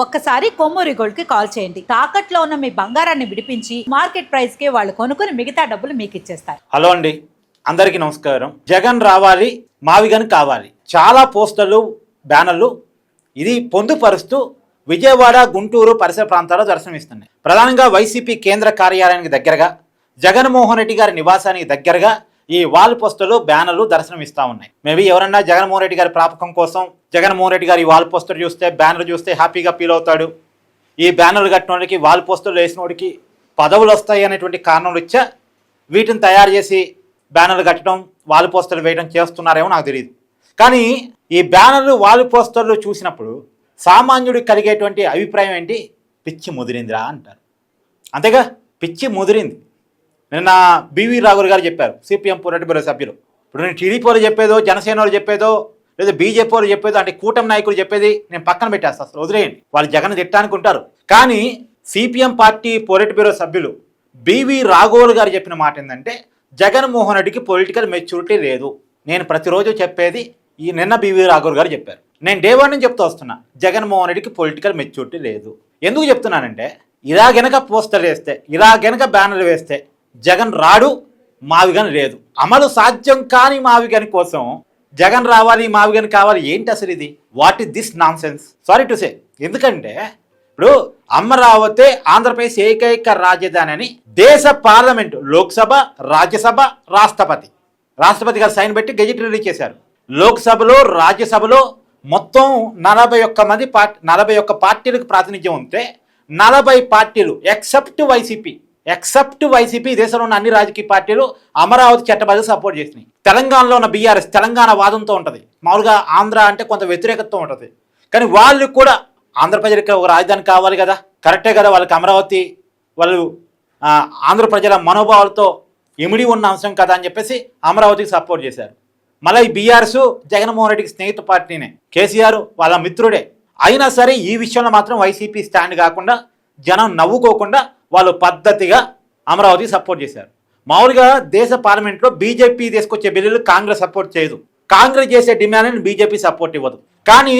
ఒక్కసారి కొమ్మూరి గోల్డ్ కి కాల్ చేయండి. తాకట్లో ఉన్న మీ బంగారాన్ని విడిపించి మార్కెట్ ప్రైస్ కి వాళ్ళు కొనుక్కుని మిగతా డబ్బులు మీకు ఇచ్చేస్తారు. హలో అండి, అందరికీ నమస్కారం. జగన్ రావాలి, మావిగన్ కావాలి. చాలా పోస్టర్లు, బ్యానర్లు ఇది పొందుపరుస్తూ విజయవాడ, గుంటూరు పరిసర ప్రాంతాల్లో దర్శనమిస్తున్నాయి. ప్రధానంగా వైసీపీ కేంద్ర కార్యాలయానికి దగ్గరగా, జగన్మోహన్ రెడ్డి గారి నివాసానికి దగ్గరగా ఈ వాల్ పోస్టర్లు, బ్యానర్లు దర్శనమిస్తూ ఉన్నాయి. మేబీ ఎవరన్నా జగన్మోహన్ రెడ్డి గారి ప్రాపకం కోసం జగన్మోహన్ రెడ్డి గారి వాల్ పోస్టర్ చూస్తే, బ్యానర్ చూస్తే హ్యాపీగా ఫీల్ అవుతాడు. ఈ బ్యానర్లు కట్టినోడికి, వాల్ పోస్టర్లు వేసినోడికి పదవులు వస్తాయి అనేటువంటి కారణం ఇచ్చా వీటిని తయారు చేసి బ్యానర్లు కట్టడం, వాల్ పోస్టర్లు వేయడం చేస్తున్నారేమో నాకు తెలియదు. కానీ ఈ బ్యానర్లు, వాల్ పోస్టర్లు చూసినప్పుడు సామాన్యుడికి కలిగేటువంటి అభిప్రాయం ఏంటి? పిచ్చి ముదిరిందిరా అంటారు. అంతేగా, పిచ్చి ముదిరింది. నిన్న బివి రాఘుల్ గారు చెప్పారు, సిపిఎం పొలిట్ బ్యూరో సభ్యులు. ఇప్పుడు నేను టీడీపీ వాళ్ళు చెప్పేదో, జనసేన వాళ్ళు చెప్పేదో, లేదా బీజేపీ వాళ్ళు చెప్పేదో, అంటే కూటమి నాయకులు చెప్పేది నేను పక్కన పెట్టేస్తాను, అసలు వదిలేయండి. వాళ్ళు జగన్ తిట్టడానికి ఉంటారు. కానీ సిపిఎం పార్టీ పొలిట్ బ్యూరో సభ్యులు బివి రాఘుల్ గారు చెప్పిన మాట ఏంటంటే, జగన్మోహన్ రెడ్డికి పొలిటికల్ మెచ్యూరిటీ లేదు. నేను ప్రతిరోజు చెప్పేది ఈ నిన్న బివి రాఘుల్ గారు చెప్పారు. నేను డే వన్ నుంచి చెప్తూ వస్తున్నా, జగన్మోహన్ రెడ్డికి పొలిటికల్ మెచ్యూరిటీ లేదు. ఎందుకు చెప్తున్నానంటే, ఇలా గనక పోస్టర్ వేస్తే, ఇలా గనక బ్యానర్ వేస్తే జగన్ రాడు, మావిగన్ లేదు. అమలు సాధ్యం కాని మావిగన్ కోసం జగన్ రావాలి, మావిగన్ కావాలి. ఏంటి అసలు ఇది? What is this non sense? Sorry to say. ఎందుకంటే ఇప్పుడు అమరావతి ఆంధ్రప్రదేశ్ ఏకైక రాజధాని అని దేశ పార్లమెంటు, లోక్సభ, రాజ్యసభ, రాష్ట్రపతి గారు సైన్ పెట్టి గెజిట్ రిలీజ్ చేశారు. లోక్సభలో, రాజ్యసభలో మొత్తం 41 పార్టీలకు ప్రాతినిధ్యం ఉంటే 40 పార్టీలు ఎక్సెప్ట్ వైసీపీ దేశంలో ఉన్న అన్ని రాజకీయ పార్టీలు అమరావతి చట్టబద్ధత సపోర్ట్ చేసినాయి. తెలంగాణలో ఉన్న బీఆర్ఎస్ తెలంగాణ వాదంతో ఉంటుంది. మామూలుగా ఆంధ్ర అంటే కొంత వ్యతిరేకతతో ఉంటుంది. కానీ వాళ్ళు కూడా ఆంధ్ర ప్రజలకు ఒక రాజధాని కావాలి కదా, కరెక్టే కదా, వాళ్ళకి అమరావతి, వాళ్ళు ఆంధ్ర ప్రజల మనోభావాలతో ఇమిడి ఉన్న అంశం కదా అని చెప్పేసి అమరావతికి సపోర్ట్ చేశారు. మళ్ళీ ఈ బీఆర్ఎస్ జగన్మోహన్ రెడ్డికి స్నేహిత పార్టీనే, కేసీఆర్ వాళ్ళ మిత్రుడే. అయినా సరే ఈ విషయంలో మాత్రం వైసీపీ స్టాండ్ కాకుండా, జనం నవ్వుకోకుండా వాళ్ళు పద్ధతిగా అమరావతికి సపోర్ట్ చేశారు. మామూలుగా దేశ పార్లమెంట్లో బీజేపీ తీసుకొచ్చే బిల్లులు కాంగ్రెస్ సపోర్ట్ చేయదు. కాంగ్రెస్ చేసే డిమాండ్ని బీజేపీ సపోర్ట్ ఇవ్వదు. కానీ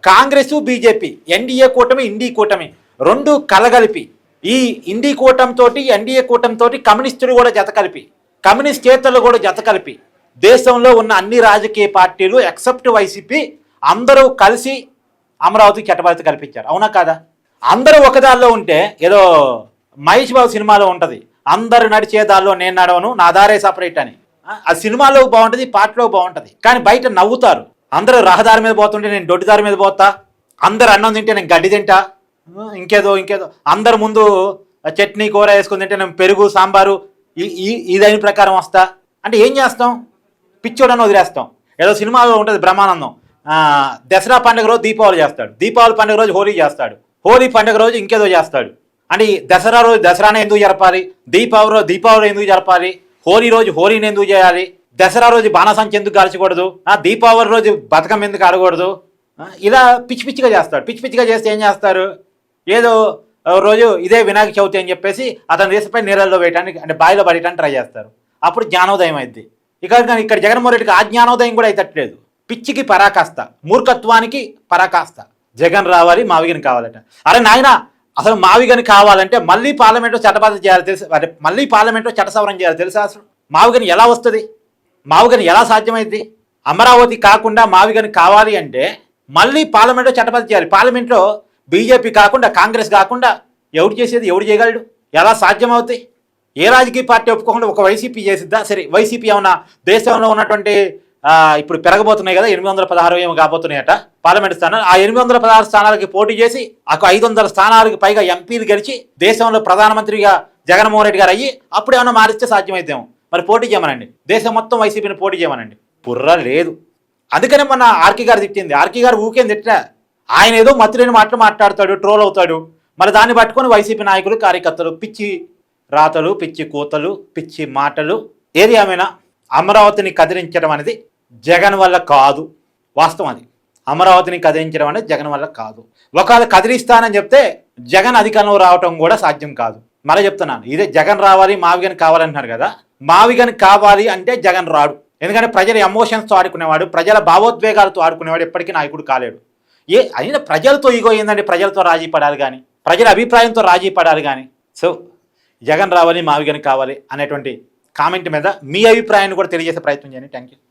కాంగ్రెస్, బీజేపీ, ఎన్డీఏ కూటమి, ఇండీ కూటమి రెండు కలగలిపి, ఈ ఇండీ కూటమితో, ఎన్డీఏ కూటమితో కమ్యూనిస్టులు కూడా జత కలిపి, కమ్యూనిస్ట్ చేతలు కూడా జత కలిపి, దేశంలో ఉన్న అన్ని రాజకీయ పార్టీలు ఎక్సెప్ట్ వైసీపీ అందరూ కలిసి అమరావతికి చట్టబద్ధత కల్పించారు. అవునా కాదా? అందరూ ఒకదారిలో ఉంటే, ఏదో మహేష్ బాబు సినిమాలో ఉంటుంది, అందరు నడిచే దారిలో నేను నడవను, నా దారే సపరేట్ అని. ఆ సినిమాలో బాగుంటుంది, పాటలో బాగుంటుంది. కానీ బయట నవ్వుతారు. అందరూ రహదారి మీద పోతుంటే నేను దొడ్డి దారి మీద పోతా, అందరు అన్నం తింటే నేను గడ్డి తింటా, ఇంకేదో అందరు ముందు చట్నీ కూర వేసుకుని తింటే నేను పెరుగు, సాంబారు ఇదైన ప్రకారం వస్తా అంటే ఏం చేస్తాం? పిచ్చోడని వదిలేస్తాం. ఏదో సినిమాలో ఉంటుంది బ్రహ్మానందం, దసరా పండుగ రోజు దీపావళి చేస్తాడు, దీపావళి పండుగ రోజు హోలీ చేస్తాడు, హోలీ పండుగ రోజు ఇంకేదో చేస్తాడు. అంటే దసరా రోజు దసరానే ఎందుకు జరపాలి, దీపావళి రోజు దీపావళి ఎందుకు జరపాలి, హోలీ రోజు హోలీని ఎందుకు చేయాలి, దసరా రోజు బాణసంచి ఎందుకు కాల్చకూడదు, దీపావళి రోజు బతుకమ్మ ఎందుకు ఆడకూడదు, ఇలా పిచ్చిగా చేస్తాడు. పిచ్చిగా చేస్తే ఏం చేస్తారు? ఏదో రోజు ఇదే వినాయక చవితి అని చెప్పేసి అతని దేశపై నీళ్ళల్లో వేయడానికి, అంటే బావిలో పడేయడానికి ట్రై చేస్తారు. అప్పుడు జ్ఞానోదయం అయింది. ఇక్కడ జగన్మోహన్ రెడ్డికి ఆ జ్ఞానోదయం కూడా అయితట్లేదు. పిచ్చికి పరాకాష్ట, మూర్ఖత్వానికి పరాకాష్ట. జగన్ రావాలి, మావిగన్ కావాలట. అరే నాయన, అసలు మావిగన్ కావాలంటే మళ్ళీ పార్లమెంట్లో చట్టబద్ధత చేయాలి తెలుసు, మళ్ళీ పార్లమెంట్లో చట్ట సవరణ చేయాలి తెలుసా? అసలు మావిగన్ ఎలా వస్తుంది? మావిగన్ ఎలా సాధ్యమైంది? అమరావతి కాకుండా మావిగన్ కావాలి అంటే మళ్ళీ పార్లమెంట్లో చట్టబద్ధత చేయాలి. పార్లమెంట్లో బీజేపీ కాకుండా, కాంగ్రెస్ కాకుండా ఎవరు చేసేది? ఎవరు చేయగలడు? ఎలా సాధ్యమవుతాయి? ఏ రాజకీయ పార్టీ ఒప్పుకోకుండా ఒక వైసీపీ చేసిద్దా? సరే, వైసీపీ ఏమన్నా దేశంలో ఉన్నటువంటి ఇప్పుడు పెరగబోతున్నాయి కదా, 816 ఏమో కాబోతున్నాయట పార్లమెంట్ స్థానాలు. ఆ 816 స్థానాలకి పోటీ చేసి 500 స్థానాలకు పైగా ఎంపీలు గెలిచి దేశంలో ప్రధానమంత్రిగా జగన్మోహన్ రెడ్డి గారు అయ్యి అప్పుడు ఏమన్నా మారిస్తే సాధ్యమైతేమో. మరి పోటీ చేయమనండి, దేశం మొత్తం వైసీపీని పోటీ చేయమనండి. బుర్ర లేదు. అందుకనే మొన్న ఆర్కే గారు తిట్టింది. ఆర్కే గారు ఊకేం తిట్టా, ఆయన ఏదో మత్తులేని మాటలు మాట్లాడతాడు, ట్రోల్ అవుతాడు. మరి దాన్ని పట్టుకొని వైసీపీ నాయకులు, కార్యకర్తలు పిచ్చి రాతలు, పిచ్చి కూతలు, పిచ్చి మాటలు. ఏది ఏమైనా అమరావతిని కదిలించడం అనేది జగన్ వల్ల కాదు. వాస్తవం అది. అమరావతిని కదిలించడం అనేది జగన్ వల్ల కాదు. ఒకవేళ కదిలిస్తానని చెప్తే జగన్ అధికారంలో రావటం కూడా సాధ్యం కాదు. మళ్ళీ చెప్తున్నాను, ఇదే జగన్ రావాలి, మావిగన్ కావాలంటున్నారు కదా, మావిగన్ కావాలి అంటే జగన్ రాడు. ఎందుకంటే ప్రజల ఎమోషన్స్తో ఆడుకునేవాడు, ప్రజల భావోద్వేగాలతో ఆడుకునేవాడు ఎప్పటికీ నాయకుడు కాలేడు. అయినా ప్రజలతో ఈగో ఏందండి? ప్రజలతో రాజీ పడాలి కానీ, ప్రజల అభిప్రాయంతో రాజీ పడాలి కానీ. సో జగన్ రావాలి, మావి కానీ కావాలి అనేటువంటి కామెంట్ మీద మీ అభిప్రాయాన్ని కూడా తెలియజేసే ప్రయత్నం చేయండి. Thank you.